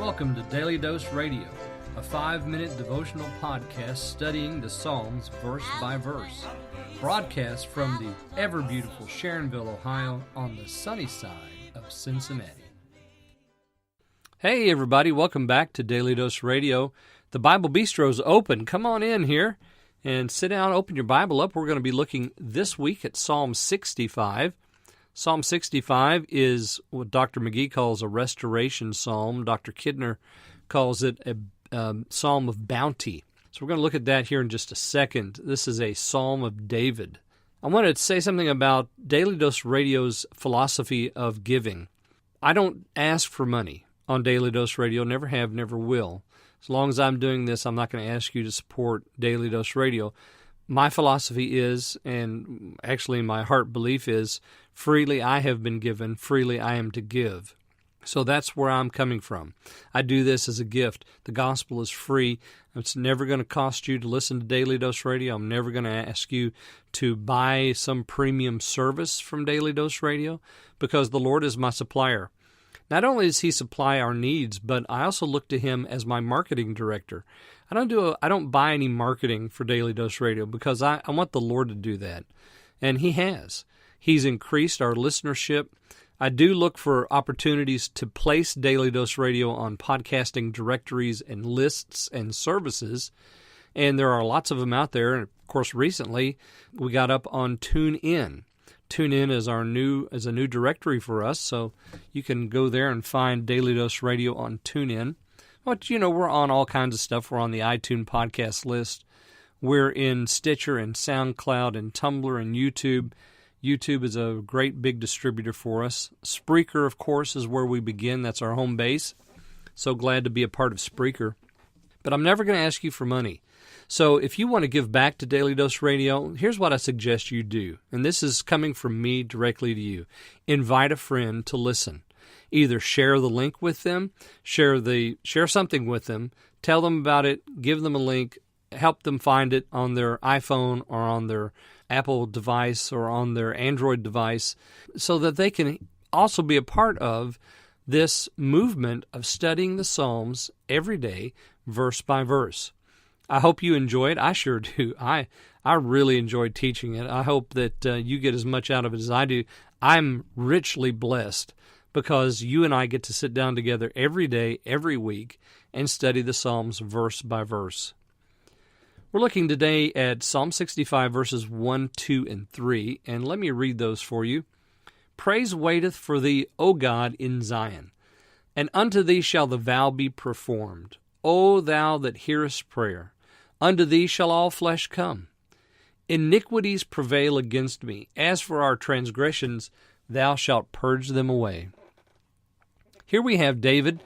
Welcome to Daily Dose Radio, a 5-minute devotional podcast studying the Psalms verse by verse. Broadcast from the ever-beautiful Sharonville, Ohio, on the sunny side of Cincinnati. Hey everybody, welcome back to Daily Dose Radio. The Bible Bistro's open. Come on in here and sit down, open your Bible up. We're going to be looking this week at Psalm 65. Psalm 65 is what Dr. McGee calls a restoration psalm. Dr. Kidner calls it a psalm of bounty. So we're going to look at that here in just a second. This is a psalm of David. I wanted to say something about Daily Dose Radio's philosophy of giving. I don't ask for money on Daily Dose Radio, never have, never will. As long as I'm doing this, I'm not going to ask you to support Daily Dose Radio. My philosophy is, and actually my heart belief is, freely I have been given, freely I am to give. So that's where I'm coming from. I do this as a gift. The gospel is free. It's never going to cost you to listen to Daily Dose Radio. I'm never going to ask you to buy some premium service from Daily Dose Radio because the Lord is my supplier. Not only does He supply our needs, but I also look to Him as my marketing director. I don't buy any marketing for Daily Dose Radio because I want the Lord to do that. And He has. He's increased our listenership. I do look for opportunities to place Daily Dose Radio on podcasting directories and lists and services. And there are lots of them out there. And of course, recently we got up on TuneIn. TuneIn is a new directory for us, so you can go there and find Daily Dose Radio on TuneIn. But, we're on all kinds of stuff. We're on the iTunes podcast list. We're in Stitcher and SoundCloud and Tumblr and YouTube. YouTube is a great big distributor for us. Spreaker, of course, is where we begin. That's our home base. So glad to be a part of Spreaker. But I'm never going to ask you for money. So if you want to give back to Daily Dose Radio, here's what I suggest you do. And this is coming from me directly to you. Invite a friend to listen. Either share the link with them, share something with them, tell them about it, give them a link, help them find it on their iPhone or on their Apple device or on their Android device so that they can also be a part of this movement of studying the Psalms every day, verse by verse. I hope you enjoy it. I sure do. I really enjoyed teaching it. I hope that you get as much out of it as I do. I'm richly blessed because you and I get to sit down together every day, every week, and study the Psalms verse by verse. We're looking today at Psalm 65, verses 1, 2, and 3, and let me read those for you. Praise waiteth for thee, O God, in Zion, and unto thee shall the vow be performed. O thou that hearest prayer, unto thee shall all flesh come. Iniquities prevail against me. As for our transgressions, thou shalt purge them away. Here we have David,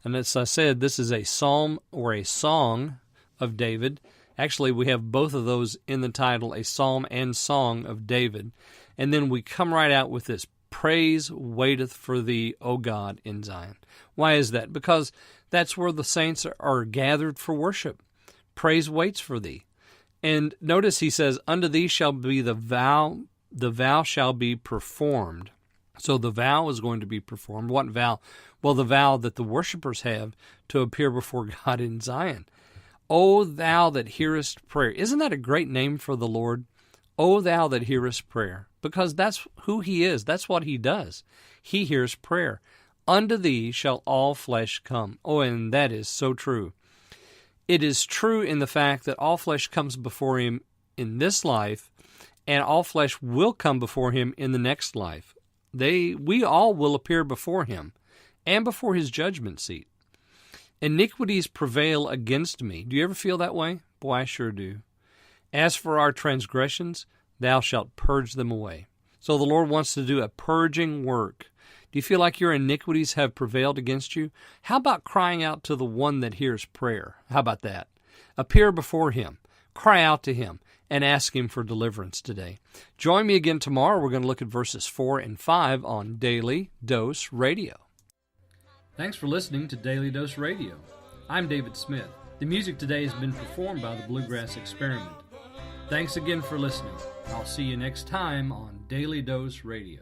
and as I said, this is a psalm or a song of David. Actually, we have both of those in the title, a psalm and song of David. And then we come right out with this, praise waiteth for thee, O God, in Zion. Why is that? Because that's where the saints are gathered for worship. Praise waits for thee. And notice he says, unto thee shall be the vow shall be performed. So the vow is going to be performed. What vow? Well, the vow that the worshipers have to appear before God in Zion. O thou that hearest prayer. Isn't that a great name for the Lord? O thou that hearest prayer. Because that's who He is. That's what He does. He hears prayer. Unto thee shall all flesh come. Oh, and that is so true. It is true in the fact that all flesh comes before Him in this life, and all flesh will come before Him in the next life. We all will appear before Him and before His judgment seat. Iniquities prevail against me. Do you ever feel that way? Boy, I sure do. As for our transgressions, thou shalt purge them away. So the Lord wants to do a purging work. Do you feel like your iniquities have prevailed against you? How about crying out to the one that hears prayer? How about that? Appear before Him. Cry out to Him and ask Him for deliverance today. Join me again tomorrow. We're going to look at verses 4 and 5 on Daily Dose Radio. Thanks for listening to Daily Dose Radio. I'm David Smith. The music today has been performed by the Bluegrass Experiment. Thanks again for listening. I'll see you next time on Daily Dose Radio.